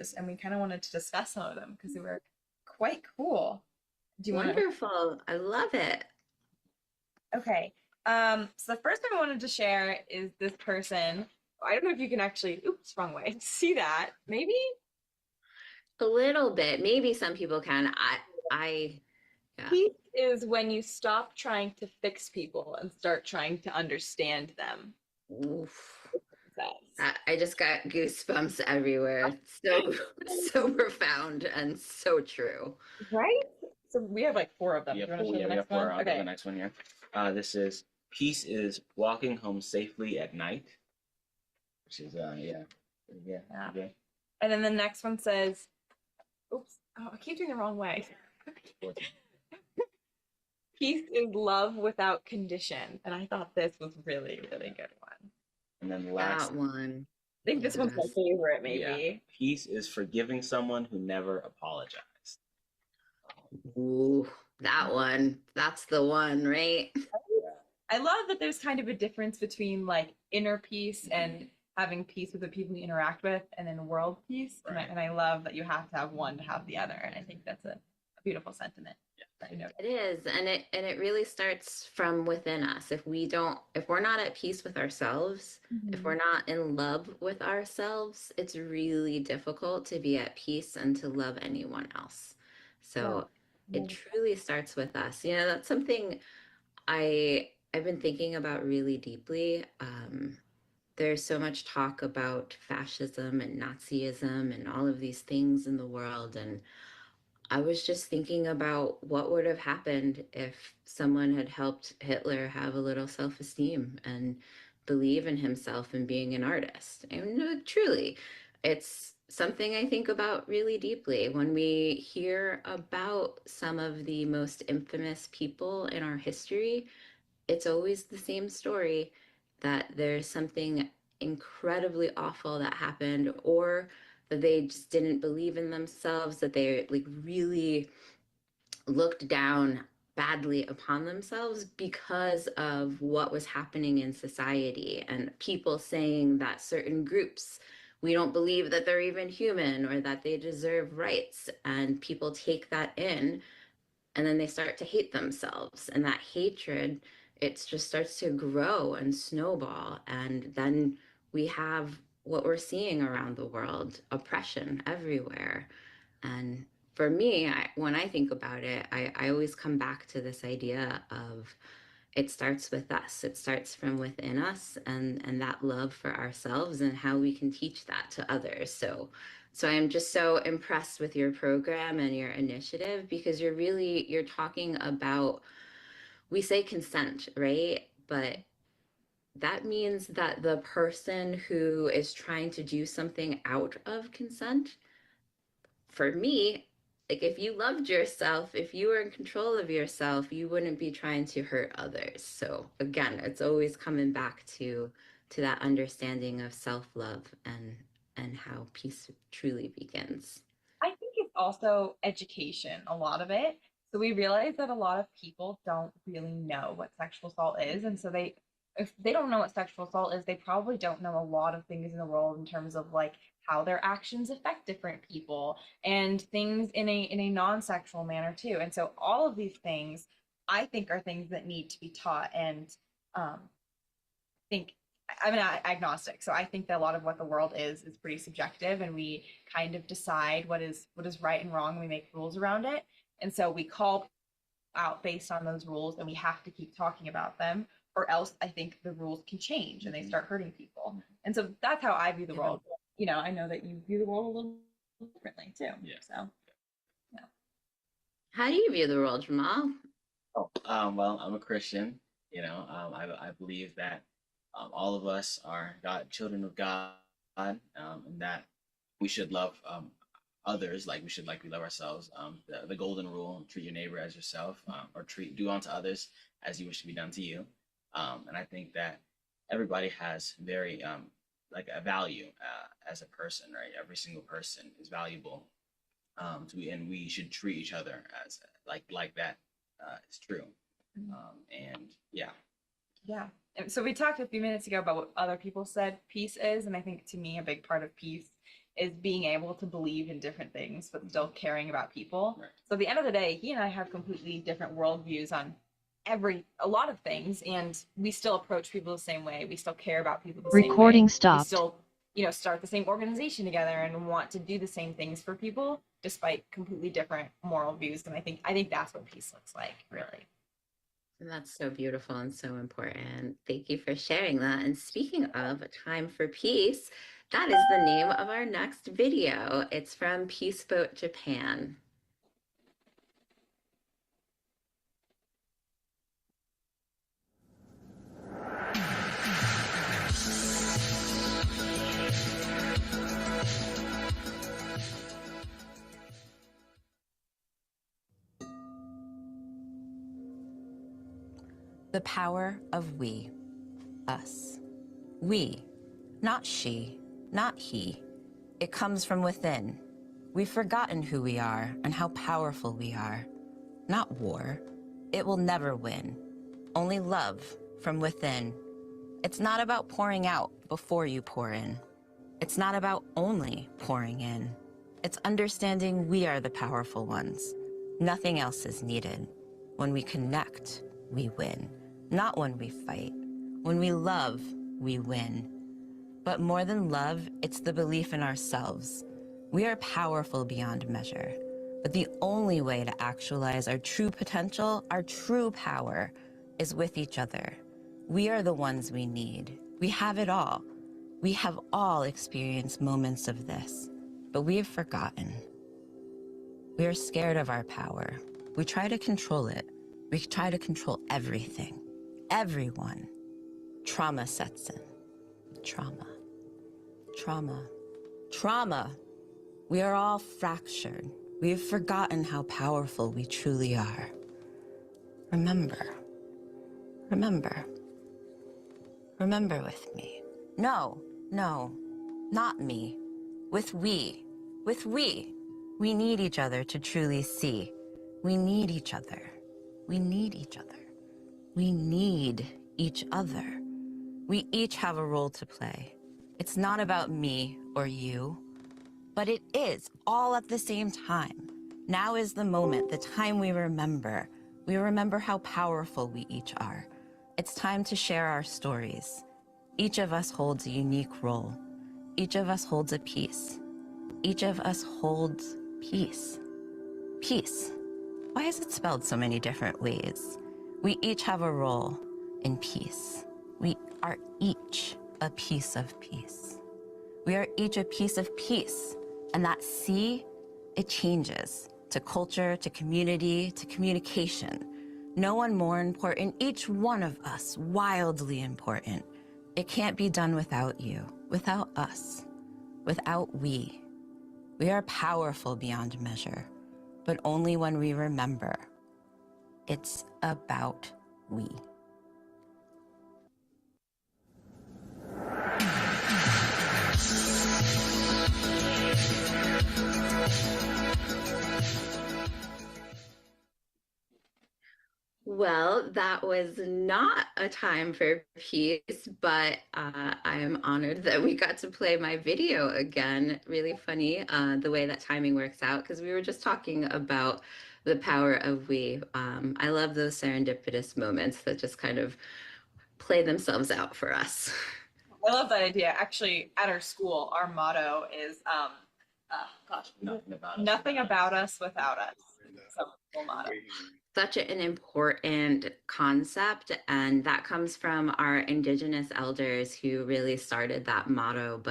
and we kind of wanted to discuss some of them because they were quite cool. Do you want to? Wonderful. I love it. Okay. So the first thing I wanted to share is this person. I don't know if you can actually, oops, wrong way. See that? Maybe? A little bit. Maybe some people can. I, yeah. Peace is when you stop trying to fix people and start trying to understand them. Oof. Says. I just got goosebumps everywhere. It's so, so profound and so true. Right? So we have like four of them. Do you want to show Yeah, the we have next four. one? I'll go to the Okay. next one here. This is peace is walking home safely at night, which is yeah, yeah, Yeah. okay. And then the next one says, oops, oh, I keep doing the wrong way. 14. Peace is love without condition. And I thought this was really, really good one. And then the That last, one. I think this one's my Yes. favorite, yeah, maybe. peace is forgiving someone who never apologized. Ooh, that one. That's the one, right? Yeah. I love that there's kind of a difference between like inner peace and having peace with the people you interact with and then world peace. Right. And I love that you have to have one to have the other. And I think that's a beautiful sentiment. That I know. It is, and it really starts from within us. If we're not at peace with ourselves, if Mhm. we're not in love with ourselves, it's really difficult to be at peace and to love anyone else. Yeah. So it truly starts with us. You know, that's something I've been thinking about really deeply. There's so much talk about fascism and Nazism and all of these things in the world, and I was just thinking about what would have happened if someone had helped Hitler have a little self esteem and believe in himself and being an artist. And truly, it's something I think about really deeply when we hear about some of the most infamous people in our history. It's always the same story that there's something incredibly awful that happened, or that they just didn't believe in themselves, that they like really looked down badly upon themselves because of what was happening in society, and people saying that certain groups, we don't believe that they're even human or that they deserve rights, and people take that in and then they start to hate themselves, and that hatred, it just starts to grow and snowball, and then we have what we're seeing around the world, oppression everywhere. And for me, when I think about it, I always come back to this idea of it starts with us. It starts from within us, and that love for ourselves and how we can teach that to others. So I'm just so impressed with your program and your initiative, because you're talking about, we say consent, right? But that means that the person who is trying to do something out of consent, for me, like if you loved yourself, if you were in control of yourself, you wouldn't be trying to hurt others. So again, it's always coming back to that understanding of self-love and how peace truly begins. I think it's also education, a lot of it. So we realize that a lot of people don't really know what sexual assault is. And so if they don't know what sexual assault is, they probably don't know a lot of things in the world in terms of like how their actions affect different people and things in a non-sexual manner too. And so all of these things I think are things that need to be taught. And think I'm an agnostic, so I think that a lot of what the world is pretty subjective, and we kind of decide what is right and wrong. And we make rules around it, and so we call out based on those rules, and we have to keep talking about them, or else I think the rules can change and they start hurting people. And so that's how I view the Yeah. world. I know that you view the world a little differently too. Yeah. So yeah. How do you view the world, Jamal? Oh, well, I'm a Christian. I believe that all of us are children of God, and that we should love others like we love ourselves. The golden rule: treat your neighbor as yourself, or do unto others as you wish to be done to you. And I think that everybody has very like a value as a person, right? Every single person is valuable, and we should treat each other as like that is true. And yeah. Yeah. And so we talked a few minutes ago about what other people said peace is. And I think to me, a big part of peace is being able to believe in different things but still caring about people. Right. So at the end of the day, he and I have completely different worldviews on a lot of things, and we still approach people the same way. We still care about people the same way. Recording We stopped. still, start the same organization together and want to do the same things for people despite completely different moral views. And I think that's what peace looks like, really. And that's so beautiful and so important. Thank you for sharing that. And speaking of Time for Peace, that is the name of our next video. It's from Peace Boat Japan. The power of we, us. We, not she, not he. It comes from within. We've forgotten who we are and how powerful we are. Not war. It will never win. Only love from within. It's not about pouring out before you pour in. It's not about only pouring in. It's understanding we are the powerful ones. Nothing else is needed. When we connect, we win. Not when we fight. When we love, we win. But more than love, it's the belief in ourselves. We are powerful beyond measure. But the only way to actualize our true potential, our true power, is with each other. We are the ones we need. We have it all. We have all experienced moments of this, but we have forgotten. We are scared of our power. We try to control it. We try to control everything. Everyone. Trauma sets in. Trauma. Trauma. Trauma. We are all fractured. We have forgotten how powerful we truly are. Remember. Remember. Remember with me. No, not me. With we. With we. We need each other to truly see. We need each other. We need each other. We need each other. We each have a role to play. It's not about me or you, but it is all at the same time. Now is the moment, the time we remember. We remember how powerful we each are. It's time to share our stories. Each of us holds a unique role. Each of us holds a piece. Each of us holds peace. Peace. Why is it spelled so many different ways? We each have a role in peace. We are each a piece of peace. We are each a piece of peace. And that C, it changes to culture, to community, to communication. No one more important, each one of us wildly important. It can't be done without you, without us, without we. We are powerful beyond measure, but only when we remember. It's about we. Well, that was not a time for peace, but I am honored that we got to play my video again. Really funny the way that timing works out, because we were just talking about the power of we. I love those serendipitous moments that just kind of play themselves out for us. I love that idea. Actually, at our school, our motto is nothing about us without us. So, cool motto. Such an important concept, and that comes from our Indigenous elders who really started that motto.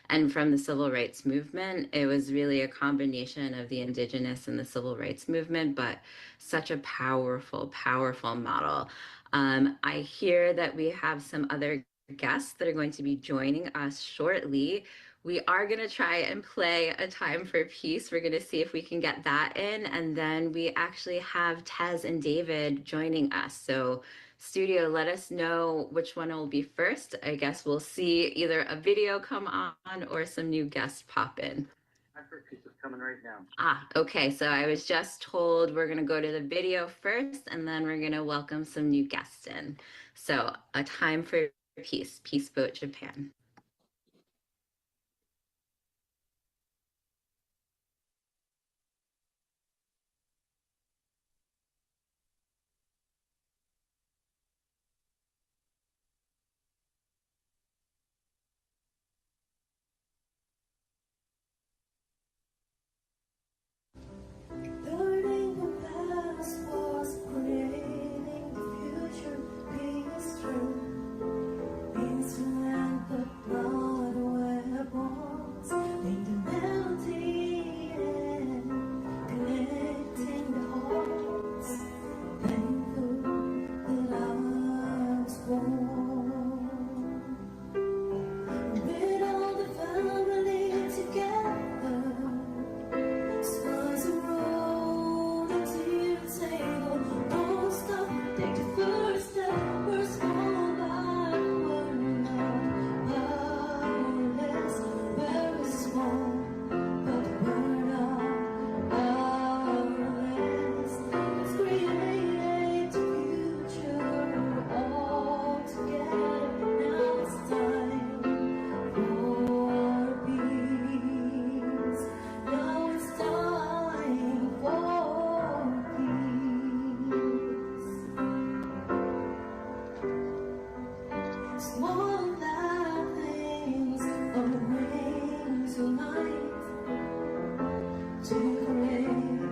And from the civil rights movement, it was really a combination of the Indigenous and the civil rights movement, but such a powerful, powerful model. I hear that we have some other guests that are going to be joining us shortly. We are going to try and play a time for peace. We're going to see if we can get that in. And then we actually have Tez and David joining us. So studio, let us know which one will be first. I guess we'll see either a video come on or some new guests pop in. Time for peace is coming right now. Okay. So I was just told we're going to go to the video first, and then we're going to welcome some new guests in. So a time for peace, Peace Boat Japan. to create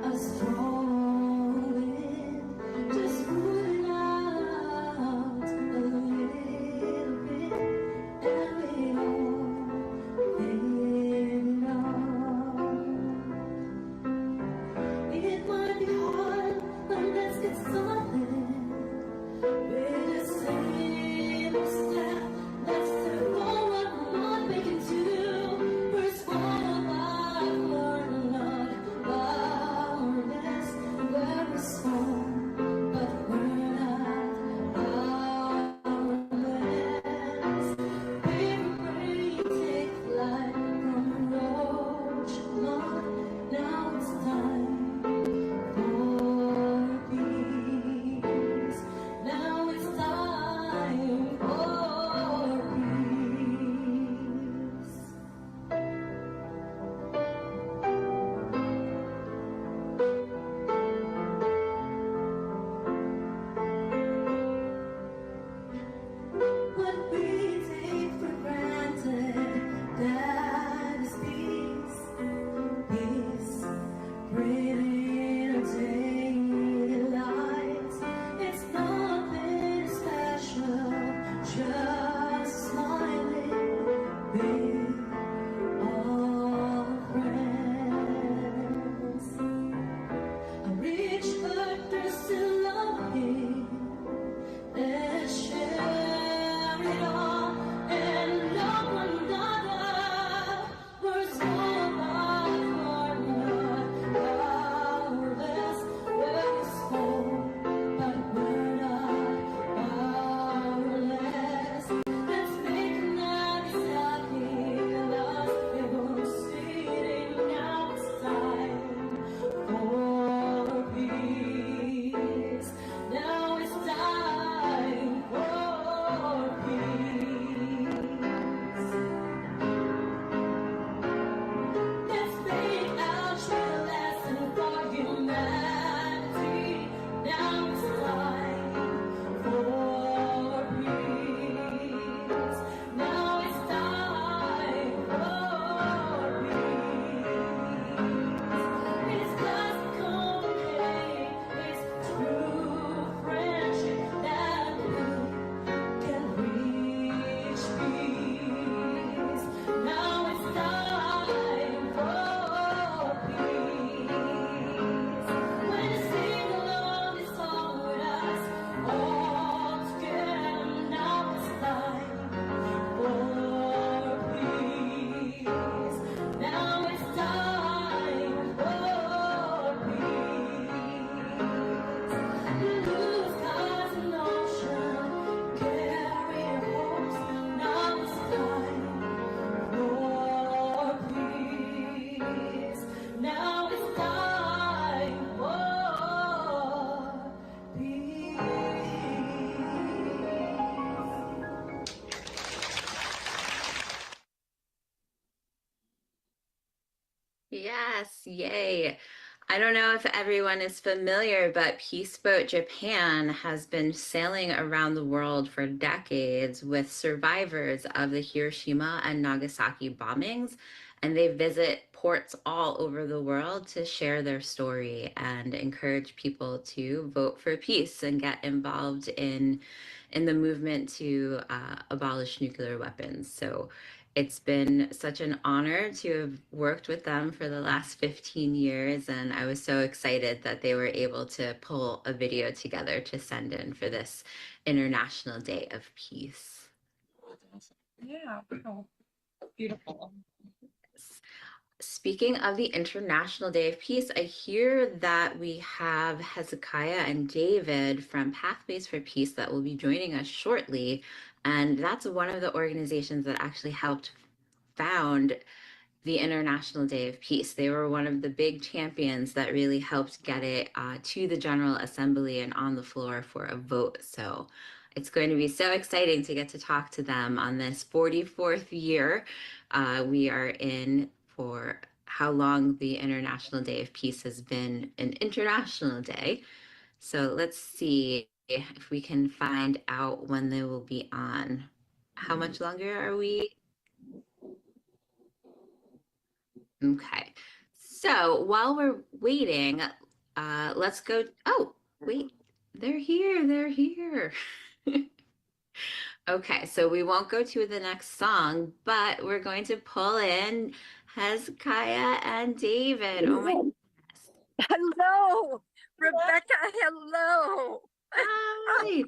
a strong wind, just moving out a little bit, and we all fade out. It might be hard, but let's get started. We're just taking a step. Let's step forward, not making two. First one alive, learn not powerless. We're strong, but we're not powerless. Baby, brain, take flight from roach mud. Now it's time for peace. Now it's time for peace. What we take for granted, that is peace. Peace, breathing our daily lives. It's nothing special, just smiling, being all friends. A rich earth, there's still love here. Let's share it all and love one another. We're small, but we're not powerless. We're small, but we're not powerless. Let's make another stop heal us. It won't see now it's time for peace. Now it's time for peace. Let's make our trail lesson for humanity. Now it's time for peace. Now it's time for peace. It's just complicated. It's true friendship that can reach peace. Now it's time for peace. When you sing along this song with us, all together, now it's time for peace. Now it's time for peace. Blue skies and ocean, carry your hopes. Now it's time for peace. Now it's time for peace. Yes, yay. I don't know if everyone is familiar, but Peace Boat Japan has been sailing around the world for decades with survivors of the Hiroshima and Nagasaki bombings. And they visit ports all over the world to share their story and encourage people to vote for peace and get involved in the movement to abolish nuclear weapons. So it's been such an honor to have worked with them for the last 15 years, and I was so excited that they were able to pull a video together to send in for this International Day of Peace. Yeah, wow. Beautiful. Speaking of the International Day of Peace, I hear that we have Hezekiah and David from Pathways for Peace that will be joining us shortly. And that's one of the organizations that actually helped found the International Day of Peace. They were one of the big champions that really helped get it to the General Assembly and on the floor for a vote. So it's going to be so exciting to get to talk to them on this 44th year we are in for how long the International Day of Peace has been an international day. So let's see if we can find out when they will be on. How much longer are we? Okay, So while we're waiting, let's go. Oh, wait, they're here. They're here. Okay, so we won't go to the next song, but we're going to pull in Hezekiah and David. Oh my goodness. Hello, Rebecca. Hello. Hi.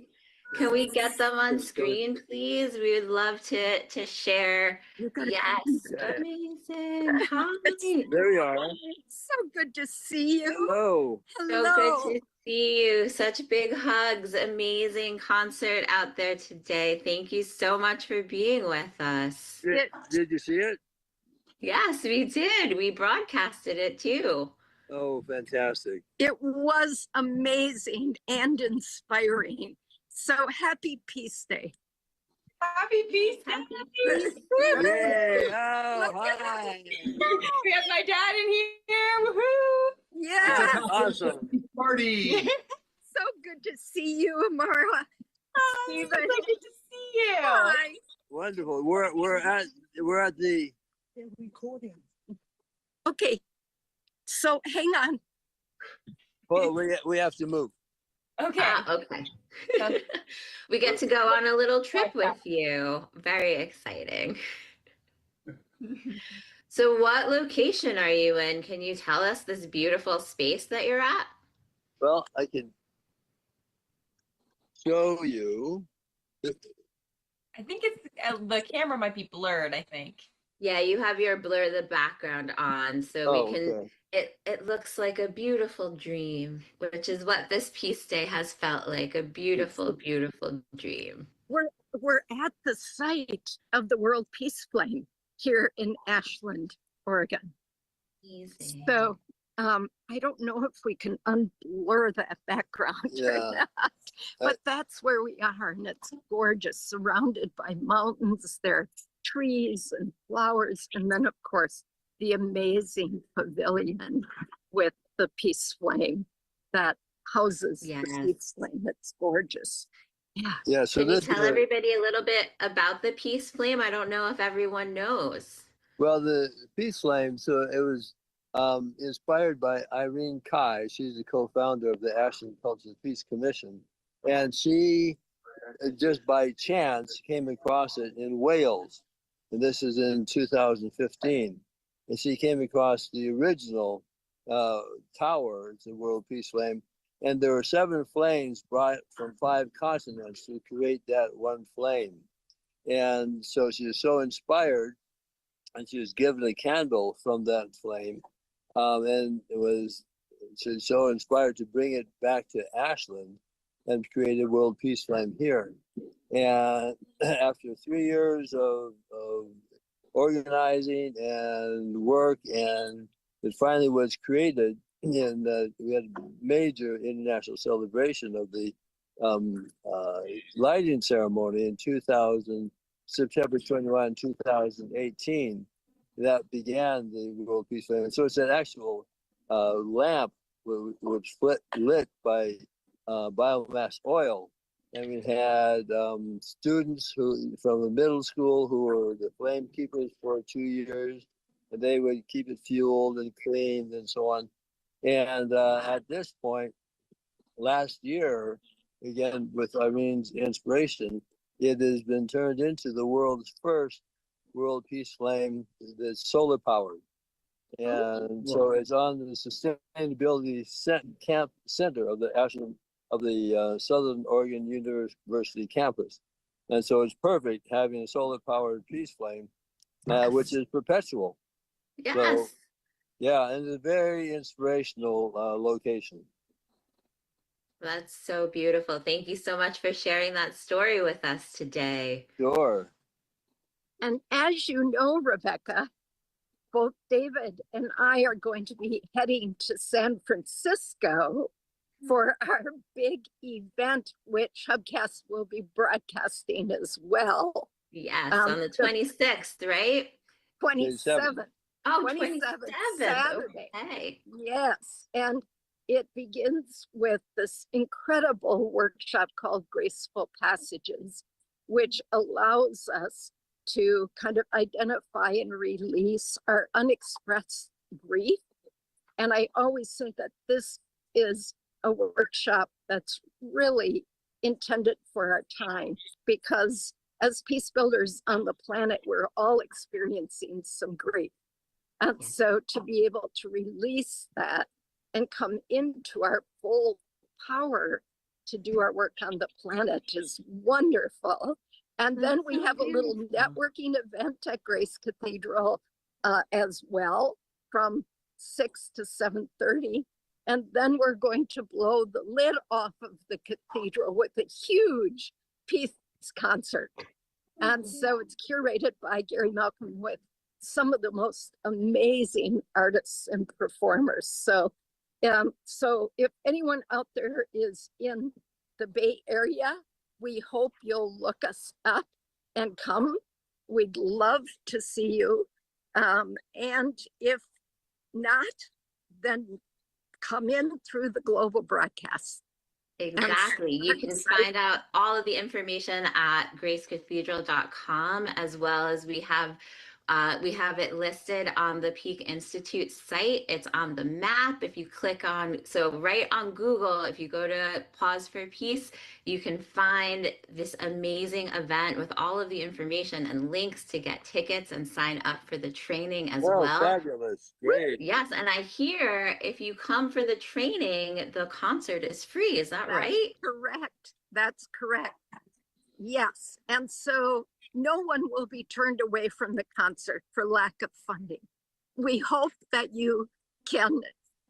Can we get them on screen, please? We would love to share. You gotta Yes, come. amazing. Hi. There you are. So good to see you. Hello. So good Hello. to see you. Such big hugs. Amazing concert out there today. Thank you so much for being with us. Did you see it? Yes, we did. We broadcasted it too. Oh, fantastic. It was amazing and inspiring. So happy Peace Day. Happy Peace Day! Yay. Oh, Look at hi. We have my dad in here. Woohoo! Yeah. Awesome. Party. So good to see you, Amara. Steve, it's so good to see you. Hi. Wonderful. We're at the Okay. So hang on. well, we have to move. Okay. Okay. We get to go on a little trip with you. Very exciting. So what location are you in? Can you tell us this beautiful space that you're at? Well, I can show you. I think it's the camera might be blurred. I think. Yeah, you have your blur the background on, so Oh, we can okay. it looks like a beautiful dream, which is what this Peace Day has felt like, a beautiful, beautiful dream. We're at the site of the World Peace Flame here in Ashland, Oregon. Amazing. So I don't know if we can unblur that background or Yeah. not, but that's where we are, and it's gorgeous, surrounded by mountains. There are trees and flowers, and then of course the amazing pavilion with the Peace Flame that houses Yes. the Peace Flame. It's gorgeous. Yeah. Yeah, so Can you this tell everybody a little bit about the Peace Flame? I don't know if everyone knows. well, the Peace Flame, so it was inspired by Irene Kai. She's the co-founder of the Ashland Cultural Peace Commission. And she, just by chance, came across it in Wales. And this is in 2015. And she came across the original tower, it's the World Peace Flame. And there were 7 flames brought from 5 continents to create that one flame. And so she was so inspired, and she was given a candle from that flame. And she was so inspired to bring it back to Ashland and create a World Peace Flame here. And after 3 years of organizing and work, and it finally was created, and we had a major international celebration of the lighting ceremony in September 21, 2018. That began the World Peace Flame. So it's an actual lamp which lit by biomass oil. And we had students from the middle school who were the flame keepers for 2 years, and they would keep it fueled and cleaned and so on. And at this point, last year, again with Irene's inspiration, it has been turned into the world's first World Peace Flame that's solar powered. And so it's on the Sustainability Camp Center of the Ashland of the Southern Oregon University campus. And so it's perfect having a solar powered Peace Flame, which is perpetual. Yes. So, yeah, and it's a very inspirational location. That's so beautiful. Thank you so much for sharing that story with us today. Sure. And as you know, Rebecca, both David and I are going to be heading to San Francisco for our big event, which Hubcast will be broadcasting as well. Yes, on the 26th, right? 27th. Oh, 27th, 27th. Saturday. Okay. Yes. And it begins with this incredible workshop called Graceful Passages, which allows us to kind of identify and release our unexpressed grief And I always think that this is a workshop that's really intended for our time, because as peace builders on the planet, we're all experiencing some grief. And Yes. so to be able to release that and come into our full power to do our work on the planet is wonderful. And then That's we so have a little beautiful. networking event at Grace Cathedral as well from 6 to 7:30. And then we're going to blow the lid off of the cathedral with a huge peace concert. And so it's curated by Gary Malcolm with some of the most amazing artists and performers. So if anyone out there is in the Bay Area, we hope you'll look us up and come. We'd love to see you. And if not, then come in through the global broadcast. Exactly. You can find out all of the information at gracecathedral.com, as well as we have it listed on the Peak Institute site. It's on the map. If you click on, so right on Google, if you go to Pause for Peace, you can find this amazing event with all of the information and links to get tickets and sign up for the training as Oh, well. fabulous. Great. Yes, and I hear if you come for the training, the concert is free. Is that That's right? correct. That's correct. Yes. And so no one will be turned away from the concert for lack of funding. We hope that you can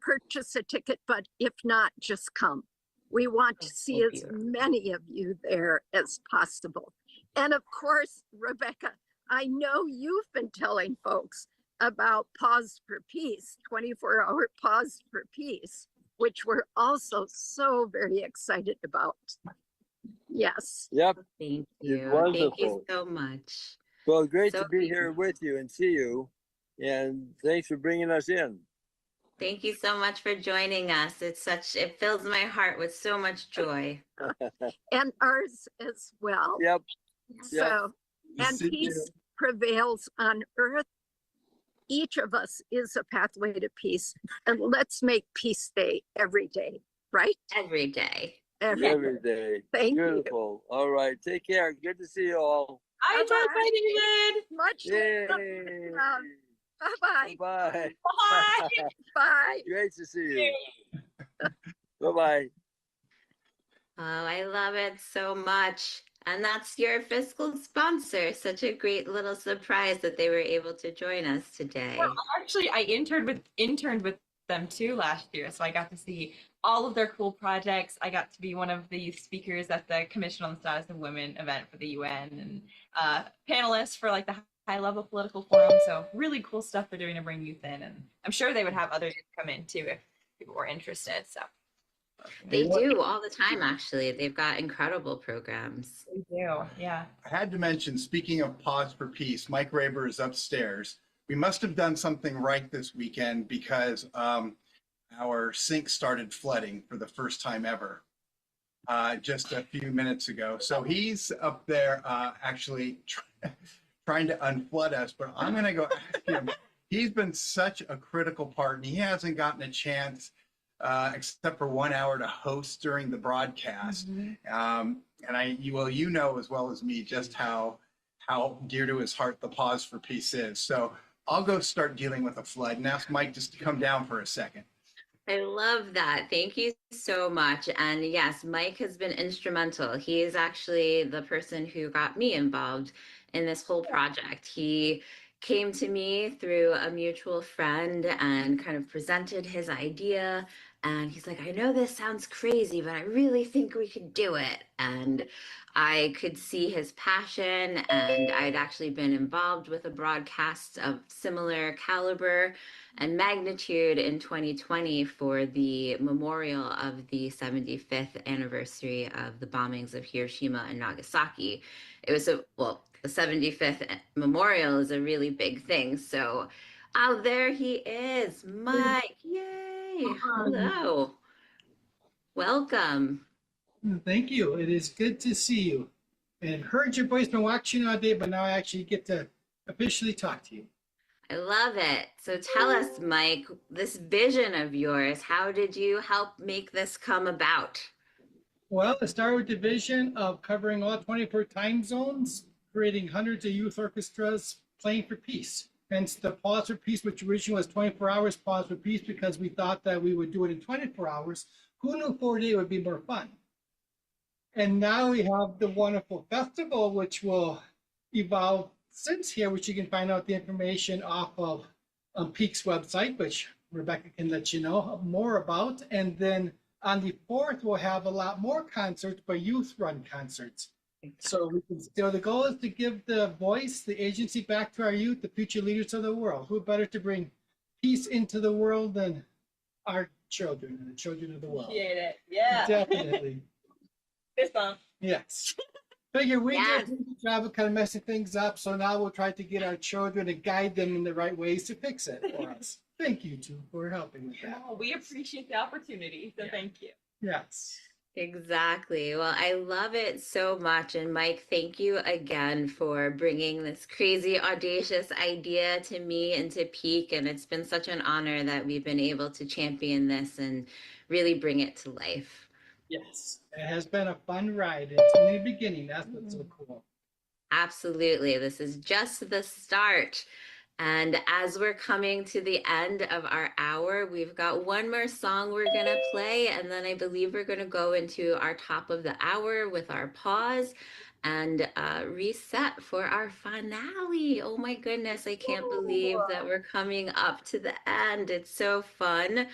purchase a ticket, but if not, just come. We want to That's see so as beautiful. many of you there as possible. And of course, Rebecca, I know you've been telling folks about Pause for Peace, 24-hour Pause for Peace, which we're also so very excited about. Yes. Yep. Thank It's you. Thank you wonderful. so much. Well, great So to be here beautiful. with you and see you. And thanks for bringing us in. Thank you so much for joining us. It fills my heart with so much joy. And ours as well. Yep. Yep. So, and peace prevails on earth. Each of us is a pathway to peace. And let's make Peace Day every day, right? Every day. Every day. Thank you. Beautiful. All right. Take care. Good to see you all. Hi, Bye-bye. Bye, David. Much Yay. love. Bye-bye. Bye. Bye. Bye. Great to see you. Bye-bye. Oh, I love it so much. And that's your fiscal sponsor. Such a great little surprise that they were able to join us today. Well, actually, I interned with them too last year, so I got to see all of their cool projects. I got to be one of the speakers at the Commission on the Status of Women event for the UN, and panelist for like the high level political forum. So really cool stuff they're doing to bring youth in, and I'm sure they would have others come in too if people were interested. So They do all the time, actually. They've got incredible programs. they do, yeah. I had to mention, speaking of Pause for Peace, Mike Raber is upstairs. We must have done something right this weekend because our sink started flooding for the first time ever just a few minutes ago. So he's up there actually trying to unflood us, but I'm going to go ask him. He's been such a critical part, and he hasn't gotten a chance except for 1 hour to host during the broadcast. And you know as well as me just how dear to his heart the Pause for Peace is. So I'll go start dealing with a flood and ask Mike just to come down for a second. I love that. Thank you so much. And yes, Mike has been instrumental. He is actually the person who got me involved in this whole project. He came to me through a mutual friend and kind of presented his idea. And he's like, I know this sounds crazy, but I really think we could do it. And I could see his passion, and I'd actually been involved with a broadcast of similar caliber and magnitude in 2020 for the memorial of the 75th anniversary of the bombings of Hiroshima and Nagasaki. It was the 75th memorial is a really big thing. So, oh, there he is, Mike. Yay. Hello. Welcome. Thank you. It is good to see you. And heard your voice, been watching all day, but now I actually get to officially talk to you. I love it. So tell us, Mike, this vision of yours, how did you help make this come about? Well, it started with the vision of covering all 24 time zones, creating hundreds of youth orchestras playing for peace. Hence the Pause for Peace, which originally was 24 hours Pause for Peace, because we thought that we would do it in 24 hours. Who knew 4 days would be more fun? And now we have the wonderful festival, which will evolve since here, which you can find out the information off of Peak's website, which Rebecca can let you know more about. And then on the 4th, we'll have a lot more concerts, but youth-run concerts. So we can still, the goal is to give the voice, the agency back to our youth, the future leaders of the world. Who better to bring peace into the world than our children and the children of the world? Appreciate it. Yeah. Definitely. Fist bump. Yes. Figure we Yes. did travel kind of messing things up, so now we'll try to get our children and guide them in the right ways to fix it for us. Thank you two for helping with that. Oh, we appreciate the opportunity, so thank you. Yes. Exactly. Well, I love it so much. And Mike, thank you again for bringing this crazy, audacious idea to me and to Peak. And it's been such an honor that we've been able to champion this and really bring it to life. Yes. It has been a fun ride. It's in the beginning. That's what's so cool. Absolutely. This is just the start. And as we're coming to the end of our hour, we've got one more song we're going to play. And then I believe we're going to go into our top of the hour with our pause and reset for our finale. Oh my goodness, I can't believe that we're coming up to the end. It's so fun.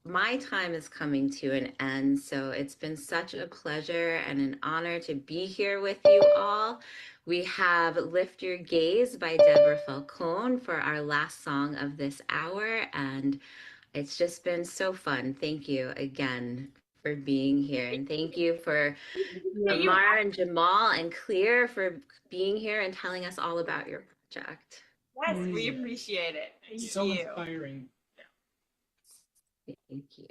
My time is coming to an end, so it's been such a pleasure and an honor to be here with you all. We have Lift Your Gaze by Deborah Falcone for our last song of this hour, and it's just been so fun. Thank you again for being here, and thank you for Amar and Jamal and Clear for being here and telling us all about your project. Yes, we appreciate it. Thank So you. inspiring. Thank you.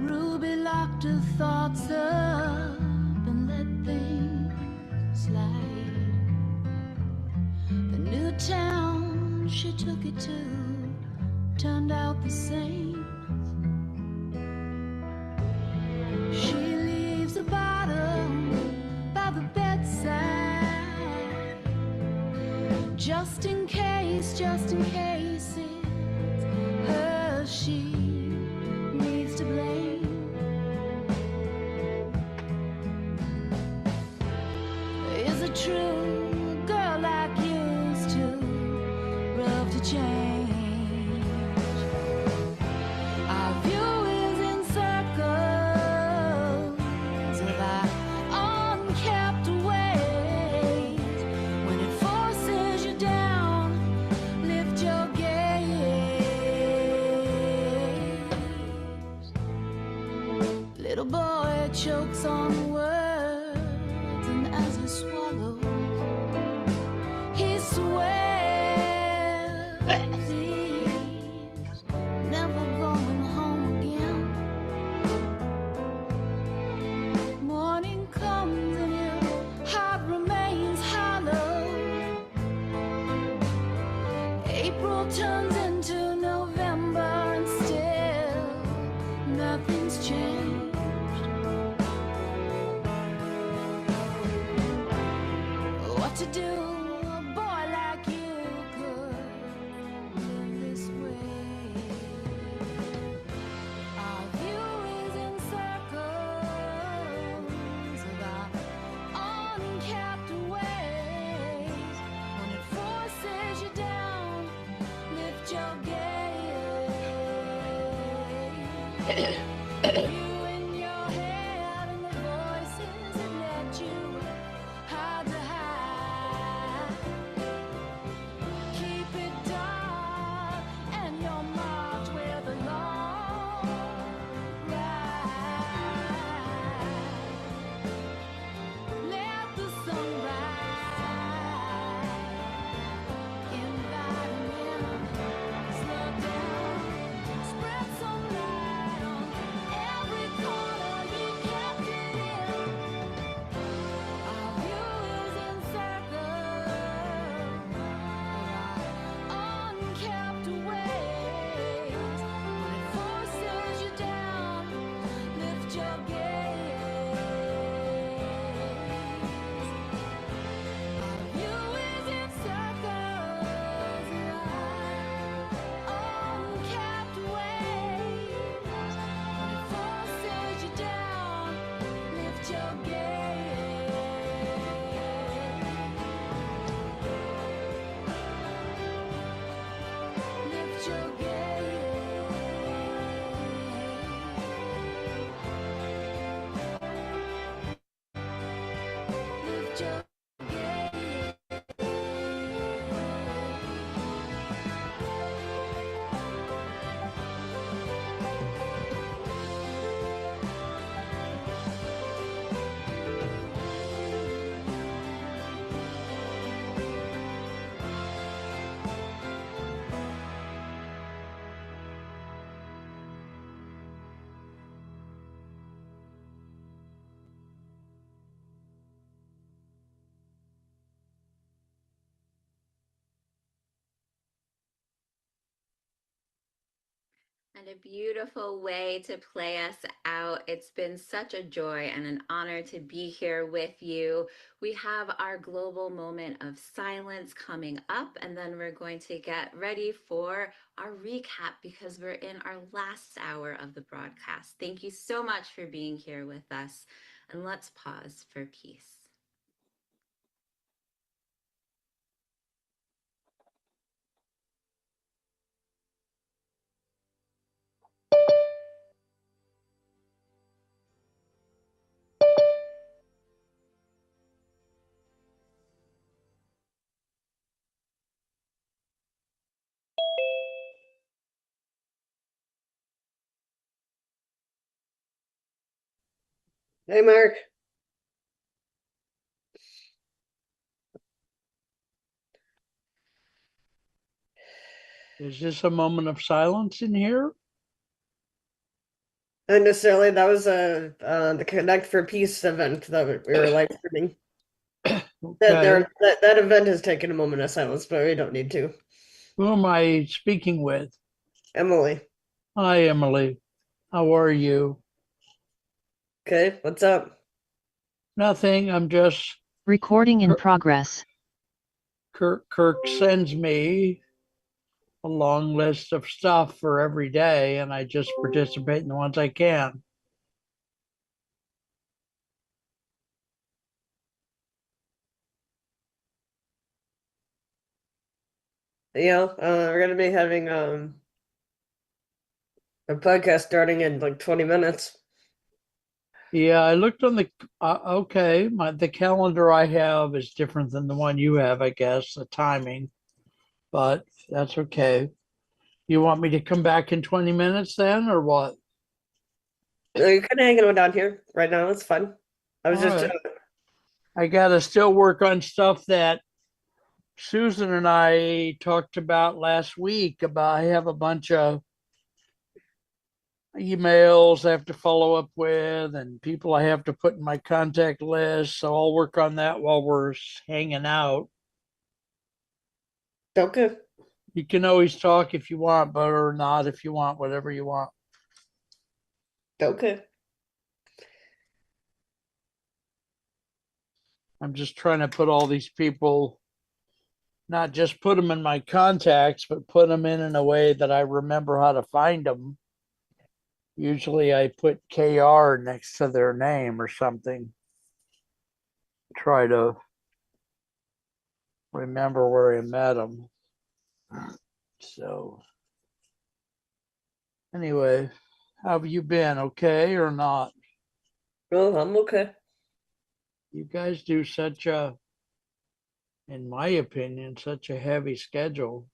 Ruby locked her thoughts up and let things slide. The new town she took it to turned out the same. She leaves a bottle by the bedside, just in case it's her she needs to blame. Is it true a girl like used to rough to change? Our view is in circles of our unkept ways. When it forces you down, lift your gaze. Little boy chokes on words, and as he swallows, he swears he's never going home again. Morning comes and your heart remains hollow. April turns into November and still nothing's changed. What to do? A boy like you could live this way. Our view is in circles of our unkept ways. When it forces you down, lift your gaze. You in your head and the voices that let you hide to hide. Keep it dark and you'll march with a long ride. Let the sun rise. And a beautiful way to play us out. It's been such a joy and an honor to be here with you. We have our global moment of silence coming up, and then we're going to get ready for our recap because we're in our last hour of the broadcast. Thank you so much for being here with us, and let's pause for peace. Hey, Mark. Is this a moment of silence in here? Not necessarily. That was the Connect for Peace event that we were live streaming. Okay. That event has taken a moment of silence, but we don't need to. Who am I speaking with? Emily. Hi, Emily. How are you? Okay, what's up? Nothing. I'm just Recording in progress. Kirk sends me a long list of stuff for every day, and I just participate in the ones I can. Yeah, we're gonna be having a podcast starting in like 20 minutes. Yeah, I looked on the okay. The calendar I have is different than the one you have, I guess, the timing, but that's okay. You want me to come back in 20 minutes then, or what? You're kind of hanging out down here right now. It's fun. I was All just right. I gotta still work on stuff that Susan and I talked about last week. I have a bunch of emails I have to follow up with and people I have to put in my contact list. So I'll work on that while we're hanging out. okay. You can always talk if you want, but or not if you want, whatever you want. Okay. I'm just trying to put all these people, not just put them in my contacts, but put them in a way that I remember how to find them. Usually I put KR next to their name or something. Try to remember where I met them. So anyway, how have you been? Okay or not? Well, I'm okay. You guys do such a, in my opinion, such a heavy schedule.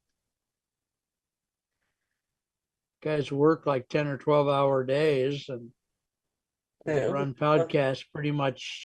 You guys work like 10 or 12 hour days and Yeah. run podcasts pretty much